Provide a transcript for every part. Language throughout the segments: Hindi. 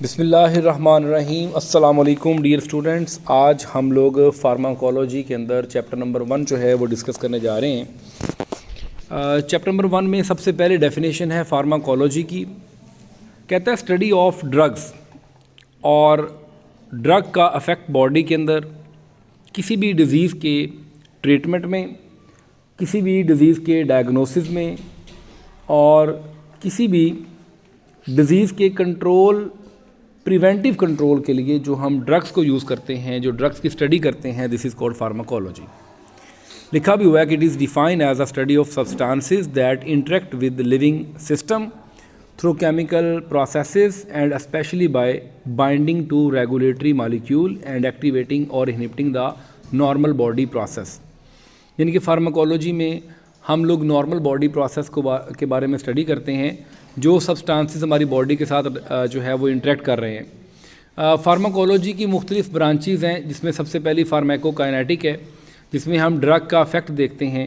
बिस्मिल्लाहिर्रहमानिर्रहीम। अस्सलाम वालेकुम डियर स्टूडेंट्स। आज हम लोग फार्माकोलॉजी के अंदर चैप्टर नंबर 1 जो है वो डिस्कस करने जा रहे हैं। चैप्टर नंबर 1 में सबसे पहले डेफिनेशन है फार्माकोलॉजी की। कहता है स्टडी ऑफ ड्रग्स और ड्रग का अफेक्ट बॉडी के अंदर किसी भी डिज़ीज़ के ट्रीटमेंट में, किसी भी डिज़ीज़ के डायग्नोसिस में और किसी भी डिज़ीज़ के कंट्रोल, प्रिवेंटिव कंट्रोल के लिए जो हम ड्रग्स को यूज़ करते हैं, जो ड्रग्स की स्टडी करते हैं, दिस इज़ कॉल्ड फार्माकोलॉजी। लिखा भी हुआ है कि it is defined as a study of substances that interact with living system through chemical processes and specially by binding to regulatory molecule and activating और inhibiting the normal body process. यानी कि फार्माकोलॉजी में हम लोग नॉर्मल बॉडी प्रोसेस के बारे में स्टडी करते हैं, जो सब्सटेंसेस हमारी बॉडी के साथ जो है वो इंटरेक्ट कर रहे हैं। फार्माकोलॉजी की मुख्तलिफ ब्रांचेज़ हैं, जिसमें सबसे पहली फार्माकोकाइनेटिक है, जिसमें हम ड्रग का इफेक्ट देखते हैं।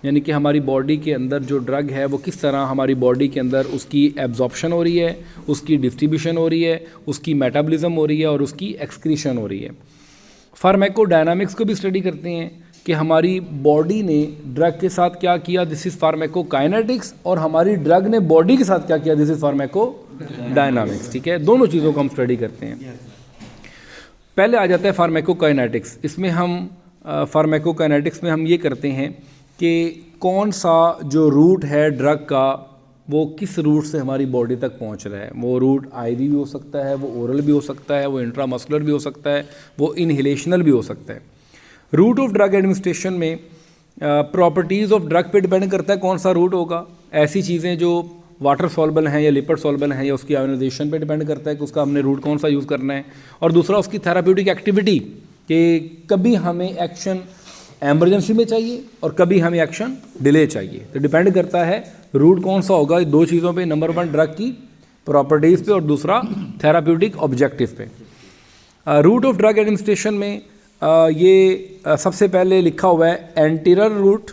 यानी कि हमारी बॉडी के अंदर जो ड्रग है वो किस तरह हमारी बॉडी के अंदर उसकी एब्जॉर्प्शन हो रही है, उसकी डिस्ट्रीब्यूशन हो रही है, उसकी मेटाबॉलिज्म हो रही है और उसकी एक्सक्रीशन हो रही है। फार्माकोडायनामिक्स को भी स्टडी करते हैं कि हमारी बॉडी ने ड्रग के साथ क्या किया, दिस इज़ फार्माकोकाइनेटिक्स, और हमारी ड्रग ने बॉडी के साथ क्या किया, दिस इज़ फार्माकोडायनामिक्स। ठीक है, दोनों चीज़ों को हम स्टडी करते हैं। पहले आ जाता है फार्माकोकाइनेटिक्स। इसमें हम फार्माकोकाइनेटिक्स में हम ये करते हैं कि कौन सा जो रूट है ड्रग का, वो किस रूट से हमारी बॉडी तक पहुंच रहा है। वो रूट आईवी भी हो सकता है, वो ओरल भी हो सकता है, वो इंट्रामस्कुलर भी हो सकता है, वो इनहेलेशनल भी हो सकता है। रूट ऑफ ड्रग एडमिनिस्ट्रेशन में प्रॉपर्टीज़ ऑफ ड्रग पे डिपेंड करता है कौन सा रूट होगा। ऐसी चीज़ें जो वाटर सॉल्युबल हैं या लिपिड सॉल्युबल हैं, या उसकी आयोनाइजेशन पे डिपेंड करता है कि उसका हमने रूट कौन सा यूज़ करना है। और दूसरा उसकी थेराप्यूटिक एक्टिविटी, कि कभी हमें एक्शन एमरजेंसी में चाहिए और कभी हमें एक्शन डिले चाहिए, तो डिपेंड करता है रूट कौन सा होगा दो चीज़ों पे, नंबर 1 ड्रग की प्रॉपर्टीज़ पे और दूसरा थेराप्यूटिक ऑब्जेक्टिव पे। रूट ऑफ ड्रग एडमिनिस्ट्रेशन में ये सबसे पहले लिखा हुआ है एंटीरल रूट,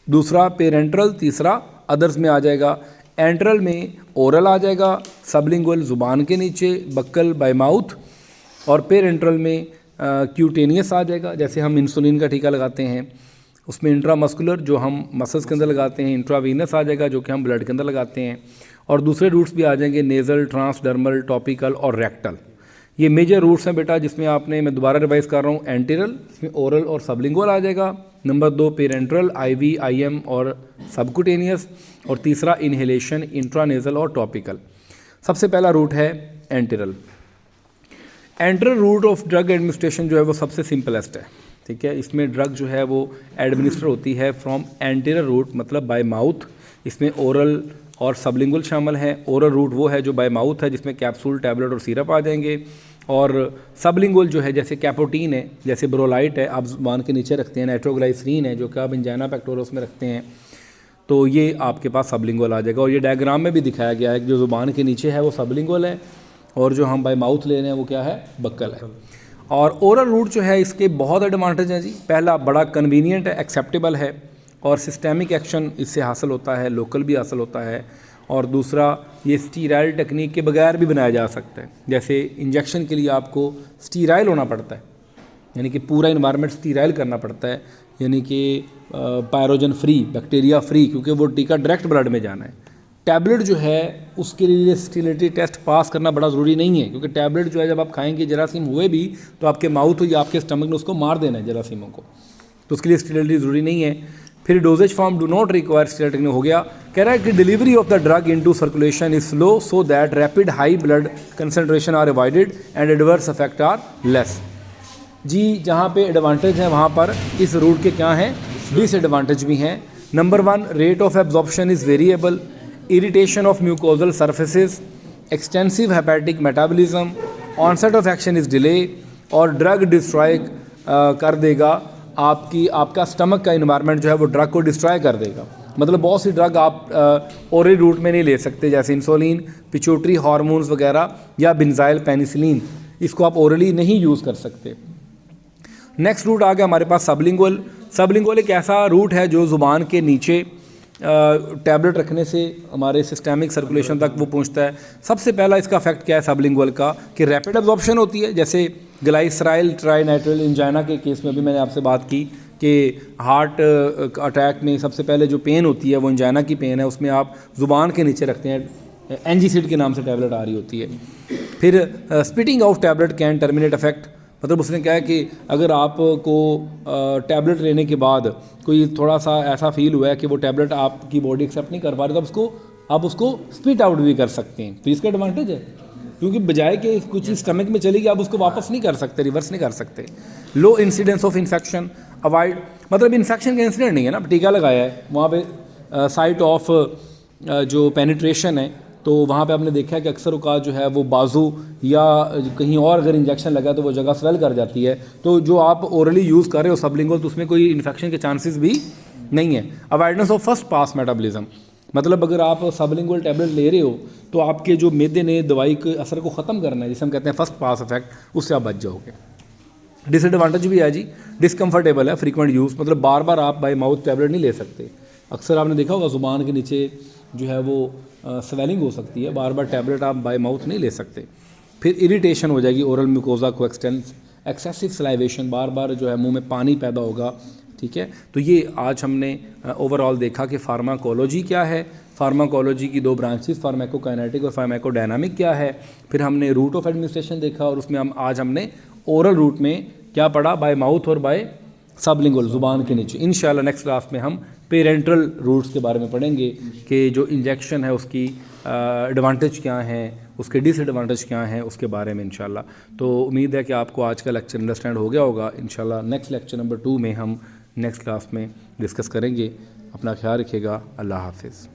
दूसरा पेरेंट्रल, तीसरा अदर्स में आ जाएगा। एंट्रल में ओरल आ जाएगा, सबलिंगुअल ज़ुबान के नीचे, बक्कल बाय माउथ, और पेरेंट्रल में क्यूटेनियस आ जाएगा। जैसे हम इंसुलिन का टीका लगाते हैं, उसमें इंट्रामस्कुलर जो हम मसल्स के अंदर लगाते हैं, इंट्रावीनस आ जाएगा जो कि हम ब्लड के अंदर लगाते हैं, और दूसरे रूट्स भी आ जाएंगे नेज़ल, ट्रांसडर्मल, टॉपिकल और रेक्टल। ये मेजर रूट्स हैं बेटा, जिसमें आपने, मैं दोबारा रिवाइज कर रहा हूँ, एंटीरल, इसमें ओरल और सबलिंगुअल आ जाएगा, नंबर 2 पेरेंट्रल, आईवी, आईएम और सबकुटेनियस, और तीसरा इनहेलेशन, इंट्रानेजल और टॉपिकल। सबसे पहला रूट है एंटीरल। एंटीरल रूट ऑफ ड्रग एडमिनिस्ट्रेशन जो है वो सबसे सिंपलेस्ट है। ठीक है, इसमें ड्रग जो है वो एडमिनिस्टर होती है फ्रॉम एंटीरल रूट, मतलब बाय माउथ। इसमें ओरल और सबलिंगुअल शामिल हैं। ओरल रूट वो है जो बाय माउथ है, जिसमें कैप्सूल, टैबलेट और सिरप आ जाएंगे, और सबलिंगुअल जो है जैसे कैपोटीन है, जैसे ब्रोलाइट है, आप ज़ुबान के नीचे रखते हैं, नाइट्रोग्लाइसरीन है जो कि आप इंजाइना पेक्टोरस में रखते हैं, तो ये आपके पास सबलिंगुअल आ जाएगा। और ये डायग्राम में भी दिखाया गया है कि जो ज़ुबान के नीचे है वो सबलिंगुअल है, और जो हम बाय माउथ ले रहे हैं वो क्या है, बक्कल है। और ओरल रूट जो है इसके बहुत एडवांटेज हैं जी। पहला, बड़ा कन्वीनियंट है, एक्सेप्टेबल है, और सिस्टेमिक एक्शन इससे हासिल होता है, लोकल भी हासिल होता है। और दूसरा, ये स्टीराइल टेक्निक के बगैर भी बनाया जा सकता है। जैसे इंजेक्शन के लिए आपको स्टीराइल होना पड़ता है, यानी कि पूरा इन्वायरमेंट स्टीराइल करना पड़ता है, यानी कि पायरोजन फ्री, बैक्टीरिया फ्री, क्योंकि वो टीका डायरेक्ट ब्लड में जाना है। टैबलेट जो है उसके लिए स्टेरिलिटी टेस्ट पास करना बड़ा ज़रूरी नहीं है, क्योंकि टैबलेट जो है जब आप खाएंगे, जरासीम हुए भी तो आपके माउथ या आपके स्टमक ने उसको मार देना है, जरासीमों को, तो उसके लिए स्टेरिलिटी ज़रूरी नहीं है। फिर dosage form do not require sterility हो गया। कह रहा है कि delivery of the drug into circulation is slow so that rapid high blood concentration are avoided and adverse effect are less. जी, जहाँ पे एडवांटेज है वहाँ पर इस रूट के क्या हैं, डिसएडवांटेज भी हैं। Number 1, rate of absorption is variable, irritation of mucosal surfaces, extensive hepatic metabolism, onset of action is delay, और ड्रग डिस्ट्रॉय कर देगा आपका स्टमक का इन्वायरमेंट जो है वो ड्रग को डिस्ट्रॉय कर देगा। मतलब बहुत सी ड्रग आप ओरल रूट में नहीं ले सकते, जैसे इंसुलिन, पिट्यूटरी हार्मोन्स वगैरह, या बेंजाइल पेनिसिलिन, इसको आप ओरली नहीं यूज़ कर सकते। नेक्स्ट रूट आ गया हमारे पास सबलिंगुअल। सबलिंगुअल एक ऐसा रूट है जो ज़ुबान के नीचे टैबलेट रखने से हमारे सिस्टेमिक सर्कुलेशन तक वो पहुंचता है। सबसे पहला इसका इफेक्ट क्या है सबलिंगुअल का, कि रैपिड एब्जॉर्प्शन होती है। जैसे ग्लाइसराइल ट्राइनाइट्राइल इंजाइना के केस में भी मैंने आपसे बात की कि हार्ट अटैक में सबसे पहले जो पेन होती है वो इंजाइना की पेन है, उसमें आप ज़ुबान के नीचे रखते हैं, एनजीसिड के नाम से टैबलेट आ रही होती है। फिर spitting out tablet can terminate effect, मतलब उसने क्या है कि अगर आपको टैबलेट लेने के बाद कोई थोड़ा सा ऐसा फील हुआ है कि वो टैबलेट आपकी बॉडी एक्सेप्ट नहीं कर पा रही, तो आप उसको स्पिट आउट भी कर सकते हैं। तो इसका एडवांटेज है, क्योंकि बजाय कि कुछ स्टमक में चली गई आप उसको वापस नहीं कर सकते, रिवर्स नहीं कर सकते। लो इंसिडेंस ऑफ इन्फेक्शन अवॉइड, मतलब इन्फेक्शन का इंसिडेंट नहीं है ना, टीका लगाया है वहाँ पे साइट ऑफ जो पेनिट्रेशन है, तो वहाँ पे आपने देखा है कि अक्सर औक़ात जो है वो बाजू या कहीं और अगर इंजेक्शन लगा तो वो जगह स्वेल कर जाती है। तो जो आप ओरली यूज़ कर रहे हो सबलिंगुअल, तो उसमें कोई इन्फेक्शन के चांसेस भी नहीं है। Avoidance of first pass metabolism, मतलब अगर आप सबलिंगुअल टैबलेट ले रहे हो तो आपके जो मैदे ने दवाई के असर को ख़त्म करना है, जिसे हम कहते हैं फर्स्ट पास इफेक्ट, उससे आप बच जाओगे। डिसएडवांटेज भी है जी, डिसकम्फर्टेबल है फ्रीक्वेंट यूज़, मतलब बार बार आप बाय माउथ टैबलेट नहीं ले सकते। अक्सर आपने देखा होगा ज़ुबान के नीचे जो है वो स्वेलिंग हो सकती है, बार बार टैबलेट आप बाय माउथ नहीं ले सकते। फिर इरिटेशन हो जाएगी ओरल म्यूकोजा को एक्सटेंस, एक्सेसिव सलाइवेशन, बार बार जो है मुंह में पानी पैदा होगा। ठीक है, तो ये आज हमने ओवरऑल देखा कि फार्माकोलॉजी क्या है, फार्माकोलॉजी की दो ब्रांचेस, फार्माकोकाइनेटिक और फार्माकोडायनामिक क्या है। फिर हमने रूट ऑफ एडमिनिस्ट्रेशन देखा, और उसमें आज हमने ओरल रूट में क्या पढ़ा, बाय माउथ और बाय सबलिंगुअल, ज़ुबान के नीचे। इंशाल्लाह नेक्स्ट क्लास में हम पेरेंट्रल रूट्स के बारे में पढ़ेंगे कि जो इंजेक्शन है उसकी एडवांटेज क्या हैं, उसके डिसएडवांटेज क्या हैं, उसके बारे में इंशाल्लाह। तो उम्मीद है कि आपको आज का लेक्चर अंडरस्टैंड हो गया होगा। इंशाल्लाह नेक्स्ट लेक्चर नंबर 2 में हम नेक्स्ट क्लास में डिस्कस करेंगे। अपना ख्याल रखिएगा। अल्लाह हाफिज़।